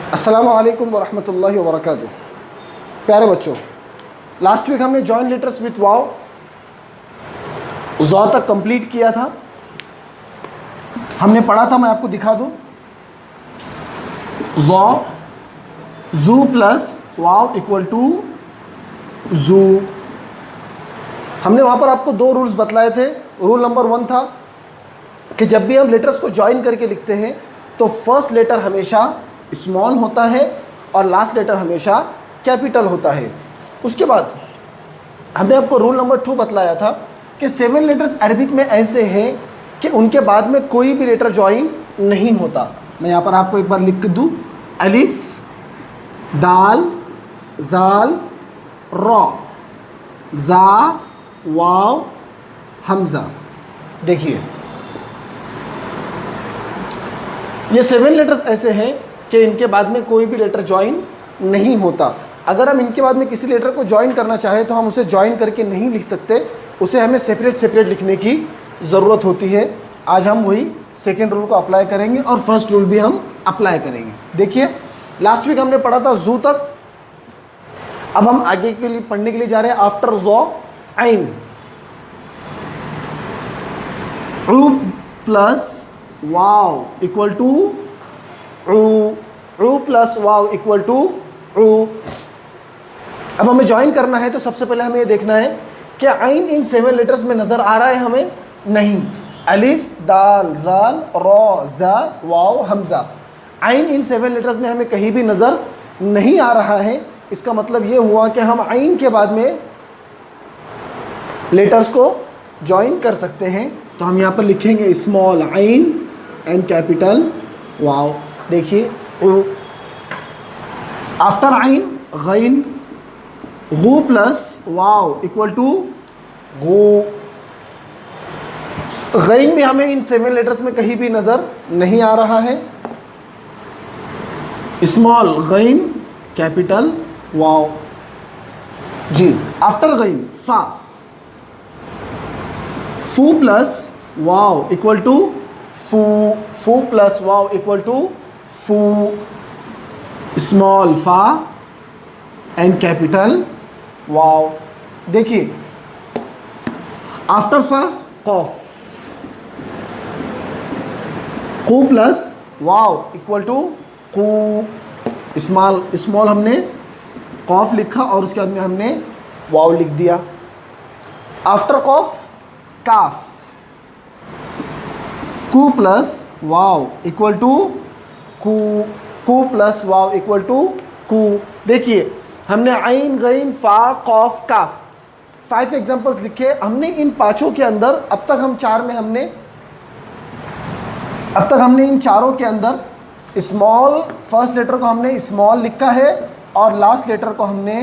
अस्सलामु अलैकुम वरहमतुल्लाहि वबरकातुहू। प्यारे बच्चों, लास्ट वीक हमने जॉइंट लेटर्स विथ वाव ज़ौ तक कंप्लीट किया था। हमने पढ़ा था, मैं आपको दिखा दूं, ज़ौ जू प्लस वाव इक्वल टू जू। हमने वहाँ पर आपको दो रूल्स बतलाए थे। रूल नंबर 1 था कि जब भी हम लेटर्स को ज्वाइन करके लिखते हैं तो फर्स्ट लेटर हमेशा स्मॉल होता है और लास्ट लेटर हमेशा कैपिटल होता है। उसके बाद हमने आपको रूल नंबर 2 बतलाया था कि 7 लेटर्स अरबिक में ऐसे हैं कि उनके बाद में कोई भी लेटर ज्वाइन नहीं होता। मैं यहाँ पर आपको एक बार लिख दूँ, अलिफ, दाल, जाल, रॉ, जा, वाव, हमजा। देखिए, ये 7 लेटर्स ऐसे हैं कि इनके बाद में कोई भी लेटर ज्वाइन नहीं होता। अगर हम इनके बाद में किसी लेटर को ज्वाइन करना चाहें तो हम उसे ज्वाइन करके नहीं लिख सकते, उसे हमें सेपरेट लिखने की ज़रूरत होती है। आज हम वही सेकेंड रूल को अप्लाई करेंगे और फर्स्ट रूल भी हम अप्लाई करेंगे। देखिए, लास्ट वीक हमने पढ़ा था जू तक। अब हम आगे के लिए पढ़ने के लिए जा रहे हैं आफ्टर ज़ौ आइन। रू प्लस वाव इक्वल टू रू प्लस वाव इक्वल टू रू। अब हमें ज्वाइन करना है तो सबसे पहले हमें ये देखना है कि आइन इन 7 लेटर्स में नज़र आ रहा है हमें? नहीं। अलिफ, दाल, जाल, रॉ, जा, वाव, हमजा, आइन इन 7 लेटर्स में हमें कहीं भी नज़र नहीं आ रहा है। इसका मतलब ये हुआ कि हम आइन के बाद में लेटर्स को ज्वाइन कर सकते हैं। तो हम यहाँ पर लिखेंगे स्मॉल आइन एंड कैपिटल वाव। देखिए, आफ्टर आइन गैन, गू प्लस वाव इक्वल टू गू। गैन भी हमें इन 7 लेटर्स में कहीं भी नज़र नहीं आ रहा है। स्मॉल गैन कैपिटल वाव। जी, आफ्टर गैन फा, फू प्लस वाव इक्वल टू फू, फू प्लस वाव इक्वल टू फू। स्मॉल फा एंड कैपिटल वाव। देखिए, आफ्टर फा कॉफ, कू प्लस वाव इक्वल टू कू। स्मॉल हमने कॉफ लिखा और उसके बाद में हमने वाव लिख दिया। आफ्टर कॉफ काफ, कू प्लस वाव इक्वल टू कू, कू प्लस वाव इक्वल टू कू। देखिए, हमने आइन, गैन, फा, कॉफ, काफ 5 एग्जाम्पल्स लिखे हमने। इन पांचों के अंदर अब तक हमने इन चारों के अंदर स्मॉल, फर्स्ट लेटर को हमने स्मॉल लिखा है और लास्ट लेटर को हमने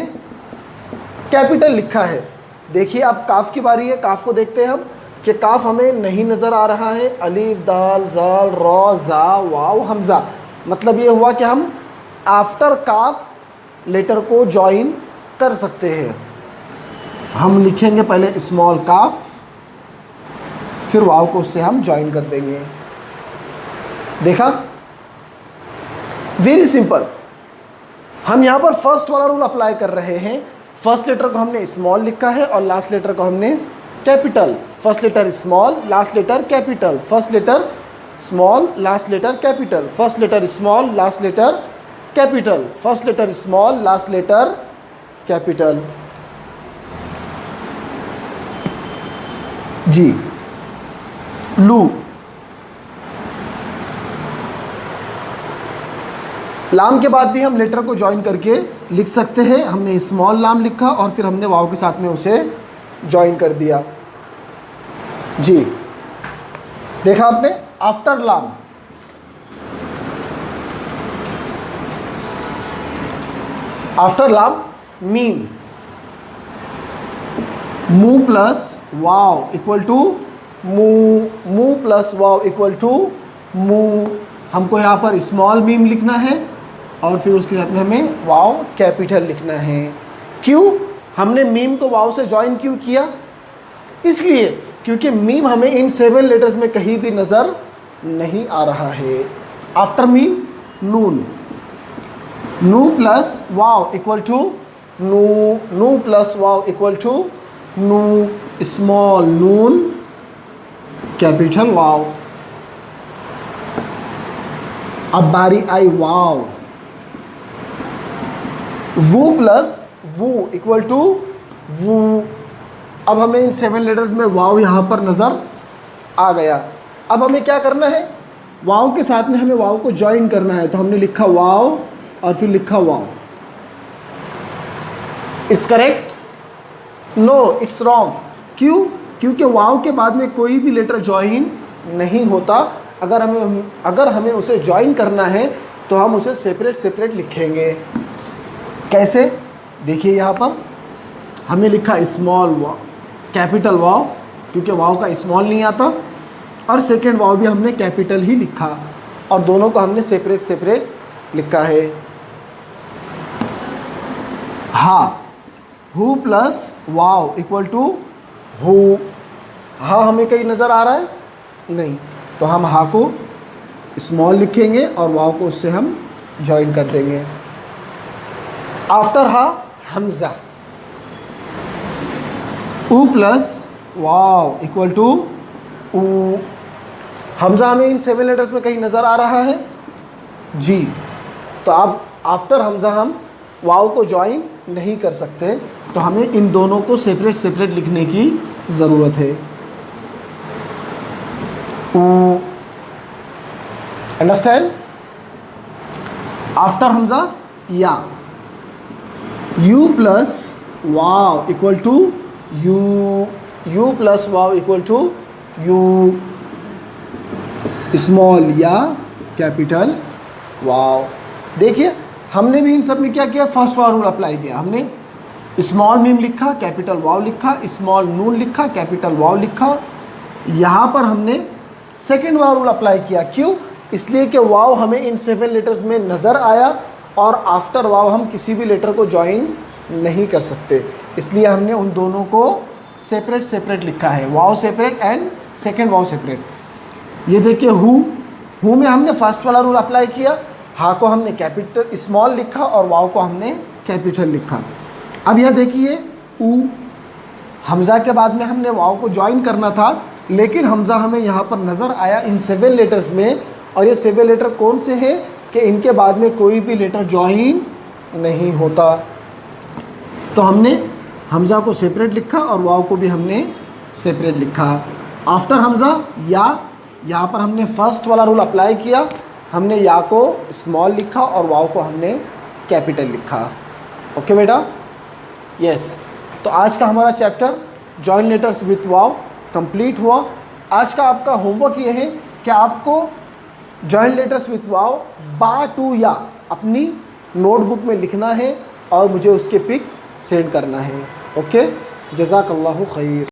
कैपिटल लिखा है। देखिए, अब काफ की बारी है। काफ को देखते हैं हम कि काफ हमें नहीं नज़र आ रहा है। अलिफ, दाल, जाल, रॉ, जा, वाव, हमजा। मतलब ये हुआ कि हम आफ्टर काफ लेटर को ज्वाइन कर सकते हैं। हम लिखेंगे पहले स्मॉल काफ, फिर वाव को उससे हम ज्वाइन कर देंगे। देखा, वेरी सिंपल। हम यहाँ पर फर्स्ट वाला रूल अप्लाई कर रहे हैं। फर्स्ट लेटर को हमने स्मॉल लिखा है और लास्ट लेटर को हमने capital. First letter small, last letter capital. First letter small, last letter capital. First letter small, last letter capital. First letter small, last letter capital. जी, लू। लाम के बाद भी हम लेटर को ज्वाइन करके लिख सकते हैं। हमने स्मॉल लाम लिखा और फिर हमने वाव के साथ में उसे ज्वाइन कर दिया। जी, देखा आपने? आफ्टर लाम, आफ्टर लाम मीम, मू प्लस वाव इक्वल टू मू, मू प्लस वाव इक्वल टू मू। हमको यहाँ पर स्मॉल मीम लिखना है और फिर उसके साथ में हमें वाव कैपिटल लिखना है। क्यों हमने मीम को वाव से ज्वाइन क्यों किया? इसलिए क्योंकि मीम हमें इन 7 लेटर्स में कहीं भी नज़र नहीं आ रहा है। आफ्टर मीम नून, नू प्लस वाव इक्वल टू नू, नू प्लस वाव इक्वल टू नू स्मॉल नून कैपिटल वाव। अब बारी आई वाव, वू प्लस वू इक्वल टू वू। अब हमें इन 7 लेटर्स में वाव यहाँ पर नज़र आ गया। अब हमें क्या करना है, वाव के साथ में हमें वाव को ज्वाइन करना है। तो हमने लिखा वाव और फिर लिखा वाव। It's correct? No, it's wrong. क्यों? क्योंकि वाव के बाद में कोई भी लेटर ज्वाइन नहीं होता। अगर हमें उसे ज्वाइन करना है तो हम उसे सेपरेट सेपरेट लिखेंगे। कैसे? देखिए यहाँ पर हमने लिखा स्मॉल वाव कैपिटल वाव, क्योंकि वाव का स्मॉल नहीं आता, और सेकेंड वाव भी हमने कैपिटल ही लिखा, और दोनों को हमने सेपरेट सेपरेट लिखा है। हा, हु प्लस वाव इक्वल टू हु। हा हमें कहीं नज़र आ रहा है? नहीं, तो हम हा को स्मॉल लिखेंगे और वाव को उससे हम ज्वाइन कर देंगे। आफ्टर हा हमजा, ऊ प्लस वाव इक्वल टू ऊ। हमजा हमें इन 7 लेटर्स में कहीं नज़र आ रहा है? जी। तो अब आफ्टर हमजा हम वाव को ज्वाइन नहीं कर सकते, तो हमें इन दोनों को सेपरेट सेपरेट लिखने की ज़रूरत है। ऊ, अंडरस्टैंड? आफ्टर हमजा या, यू प्लस वाव इक्वल टू यू, यू प्लस वाव इक्वल टू यू स्मॉल या कैपिटल वाव। देखिए हमने भी इन सब में क्या किया, फर्स्ट वाला रूल अप्लाई किया। हमने स्मॉल मीम लिखा, कैपिटल वाव लिखा, स्मॉल नून लिखा, कैपिटल वाव लिखा। यहाँ पर हमने सेकेंड वाला रूल अप्लाई किया। क्यों? इसलिए कि वाव हमें इन 7 लेटर्स में नज़र आया और आफ्टर वाव हम किसी भी लेटर को ज्वाइन नहीं कर सकते, इसलिए हमने उन दोनों को सेपरेट सेपरेट लिखा है। वाव सेपरेट एंड सेकेंड वाव सेपरेट। ये देखिए हु में हमने फर्स्ट वाला रूल अप्लाई किया, हा को हमने कैपिटल स्मॉल लिखा और वाव को हमने कैपिटल लिखा। अब यह देखिए ऊ, हमज़ा के बाद में हमने वाव को ज्वाइन करना था, लेकिन हमज़ा हमें यहाँ पर नज़र आया इन 7 लेटर्स में, और ये 7 लेटर कौन से हैं कि इनके बाद में कोई भी लेटर ज्वाइन नहीं होता। तो हमने हमज़ा को सेपरेट लिखा और वाव को भी हमने सेपरेट लिखा। आफ्टर हमज़ा या, यहाँ पर हमने फर्स्ट वाला रूल अप्लाई किया। हमने या को स्मॉल लिखा और वाव को हमने कैपिटल लिखा। ओके बेटा? यस। तो आज का हमारा chapter join letters with wow complete हुआ। आज का आपका होमवर्क ये है कि आपको जॉइन लेटर्स विथ वाव बा टू या अपनी नोटबुक में लिखना है और मुझे उसके पिक सेंड करना है। ओके, जज़ाकल्लाहु खैर।